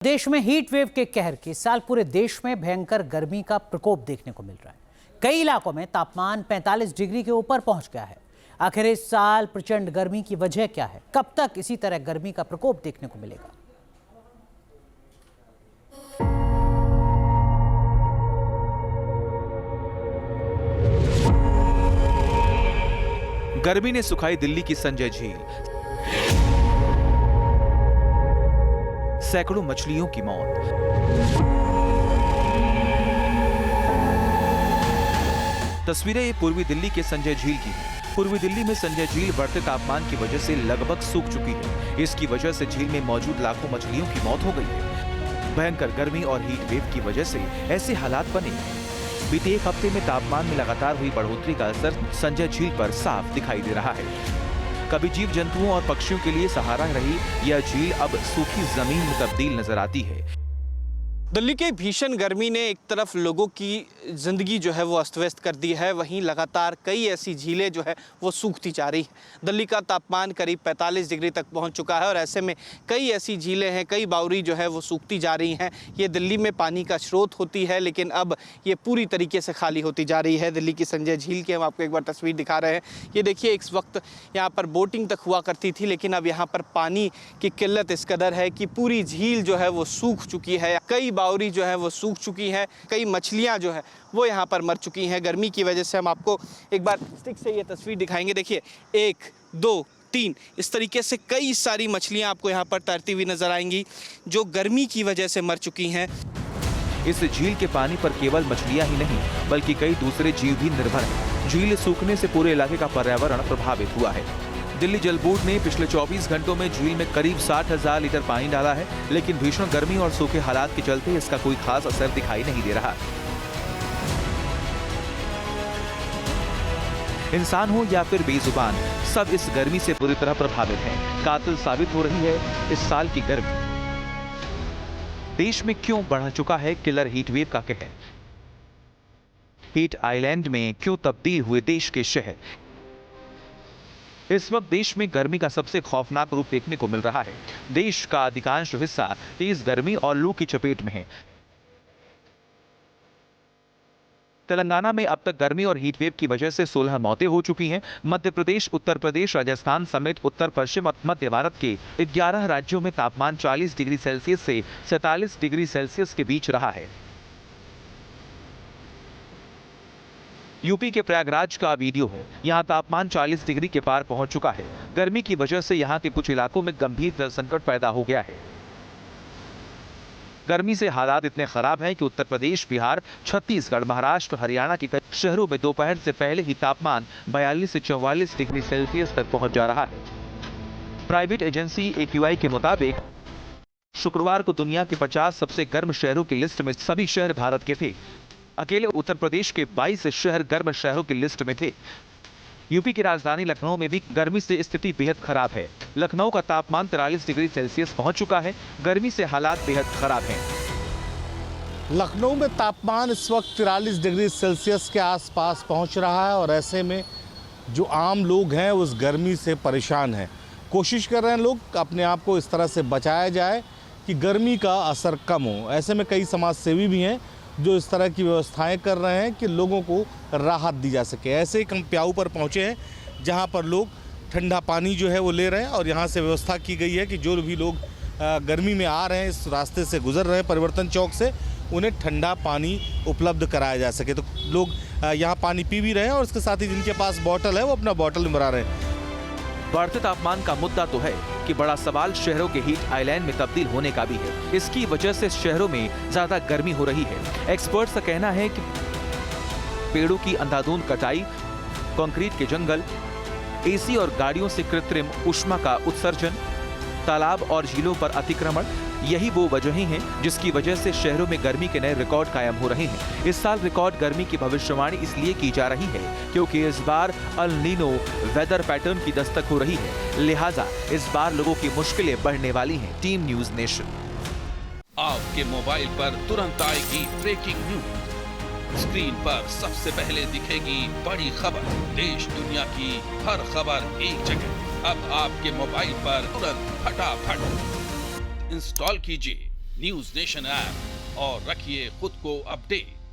देश में heat wave के कहर के साल पूरे देश में भयंकर गर्मी का प्रकोप देखने को मिल रहा है। कई इलाकों में तापमान 45 डिग्री के ऊपर पहुंच गया है। आखिर इस साल प्रचंड गर्मी की वजह क्या है? कब तक इसी तरह गर्मी का प्रकोप देखने को मिलेगा? गर्मी ने सुखाई दिल्ली की संजय झील, सैकड़ों मछलियों की मौत। तस्वीरें ये पूर्वी दिल्ली के संजय झील की हैं। पूर्वी दिल्ली में संजय झील बढ़ते तापमान की वजह से लगभग सूख चुकी है। इसकी वजह से झील में मौजूद लाखों मछलियों की मौत हो गई है। भयंकर गर्मी और हीट वेव की वजह से ऐसे हालात बने। बीते एक हफ्ते में तापमान में लगातार हुई बढ़ोतरी का असर संजय झील पर साफ दिखाई दे रहा है। कभी जीव जंतुओं और पक्षियों के लिए सहारा रही यह झील अब सूखी जमीन में तब्दील नजर आती है। दिल्ली के भीषण गर्मी ने एक तरफ लोगों की ज़िंदगी जो है वो अस्त व्यस्त कर दी है, वहीं लगातार कई ऐसी झीलें जो है वो सूखती जा रही हैं। दिल्ली का तापमान करीब 45 डिग्री तक पहुंच चुका है और ऐसे में कई ऐसी झीलें हैं, कई बावड़ी जो है वो सूखती जा रही हैं। ये दिल्ली में पानी का स्रोत होती है, लेकिन अब ये पूरी तरीके से खाली होती जा रही है। दिल्ली की संजय झील की हम आपको एक बार तस्वीर दिखा रहे हैं। ये देखिए, इस वक्त यहाँ पर बोटिंग तक हुआ करती थी, लेकिन अब यहाँ पर पानी की किल्लत इस कदर है कि पूरी झील जो है वो सूख चुकी है। कई बावड़ी जो है वो सूख चुकी है, कई मछलियां जो है वो यहाँ पर मर चुकी हैं गर्मी की वजह से। हम आपको एक बार स्टिक से ये तस्वीर दिखाएंगे। देखिए, 1, 2, 3 इस तरीके से कई सारी मछलियां आपको यहाँ पर तैरती हुई नजर आएंगी जो गर्मी की वजह से मर चुकी हैं। इस झील के पानी पर केवल मछलियां ही नहीं बल्कि कई दूसरे जीव भी निर्भर हैं। झील सूखने से पूरे इलाके का पर्यावरण प्रभावित हुआ है। दिल्ली जल बोर्ड ने पिछले 24 घंटों में झील में करीब 60,000 लीटर पानी डाला है, लेकिन भीषण गर्मी और सूखे हालात के चलते इसका कोई खास असर दिखाई नहीं दे रहा। इंसान हो या फिर बेजुबान, सब इस गर्मी से पूरी तरह प्रभावित हैं। कातिल साबित हो रही है इस साल की गर्मी। देश में क्यों बढ़ चुका है किलर हीट वेव का कहर? हीट आइलैंड में क्यों तब्दील हुए देश के शहर? इस वक्त देश में गर्मी का सबसे खौफनाक रूप देखने को मिल रहा है। देश का अधिकांश हिस्सा तेज गर्मी और लू की चपेट में है। तेलंगाना में अब तक गर्मी और हीट वेव की वजह से 16 मौतें हो चुकी हैं। मध्य प्रदेश, उत्तर प्रदेश, राजस्थान समेत उत्तर पश्चिम और मध्य भारत के 11 राज्यों में तापमान 40 डिग्री सेल्सियस से 47 डिग्री सेल्सियस के बीच रहा है। यूपी के प्रयागराज का वीडियो है। यहाँ तापमान 40 डिग्री के पार पहुंच चुका है। गर्मी की वजह से यहाँ के कुछ इलाकों में गंभीर जल संकट पैदा हो गया है। गर्मी से हालात इतने खराब हैं कि उत्तर प्रदेश, बिहार, छत्तीसगढ़, महाराष्ट्र, हरियाणा के कई शहरों में दोपहर से पहले ही तापमान 42 से 44 डिग्री सेल्सियस तक पहुंच जा रहा है। प्राइवेट एजेंसी AQI के मुताबिक शुक्रवार को दुनिया के 50 सबसे गर्म शहरों की लिस्ट में सभी शहर भारत के थे। अकेले उत्तर प्रदेश के 22 शहर गर्म शहरों की लिस्ट में थे। यूपी की राजधानी लखनऊ में भी गर्मी से स्थिति बेहद खराब है। लखनऊ का तापमान 43 डिग्री सेल्सियस पहुंच चुका है। गर्मी से हालात बेहद खराब हैं। लखनऊ में तापमान इस वक्त 43 डिग्री सेल्सियस के आसपास पहुंच रहा है और ऐसे में जो आम लोग हैं उस गर्मी से परेशान हैं। कोशिश कर रहे हैं लोग अपने आप को इस तरह से बचाया जाए कि गर्मी का असर कम हो। ऐसे में कई समाज सेवी भी हैं जो इस तरह की व्यवस्थाएं कर रहे हैं कि लोगों को राहत दी जा सके। ऐसे एक हम प्याऊ पर पहुंचे हैं जहां पर लोग ठंडा पानी जो है वो ले रहे हैं और यहां से व्यवस्था की गई है कि जो भी लोग गर्मी में आ रहे हैं, इस रास्ते से गुजर रहे हैं परिवर्तन चौक से, उन्हें ठंडा पानी उपलब्ध कराया जा सके। तो लोग यहाँ पानी पी भी रहे हैं और इसके साथ ही जिनके पास बॉटल है वो अपना बॉटल में भरा रहे हैं। बढ़ते तापमान का मुद्दा तो है कि बड़ा सवाल शहरों के हीट आइलैंड में तब्दील होने का भी है। इसकी वजह से शहरों में ज्यादा गर्मी हो रही है। एक्सपर्ट्स का कहना है कि पेड़ों की अंधाधुंध कटाई, कंक्रीट के जंगल, AC और गाड़ियों से कृत्रिम ऊष्मा का उत्सर्जन, तालाब और झीलों पर अतिक्रमण, यही वो वजहें हैं जिसकी वजह से शहरों में गर्मी के नए रिकॉर्ड कायम हो रहे हैं। इस साल रिकॉर्ड गर्मी की भविष्यवाणी इसलिए की जा रही है क्योंकि इस बार अल नीनो वेदर पैटर्न की दस्तक हो रही है। लिहाजा इस बार लोगों की मुश्किलें बढ़ने वाली हैं। Team news nation. आपके मोबाइल पर तुरंत आएगी ब्रेकिंग न्यूज। स्क्रीन पर सबसे पहले दिखेगी बड़ी खबर। देश दुनिया की हर खबर एक जगह। अब आपके मोबाइल पर तुरंत फटाफट इंस्टॉल कीजिए न्यूज नेशन ऐप और रखिए खुद को अपडेट।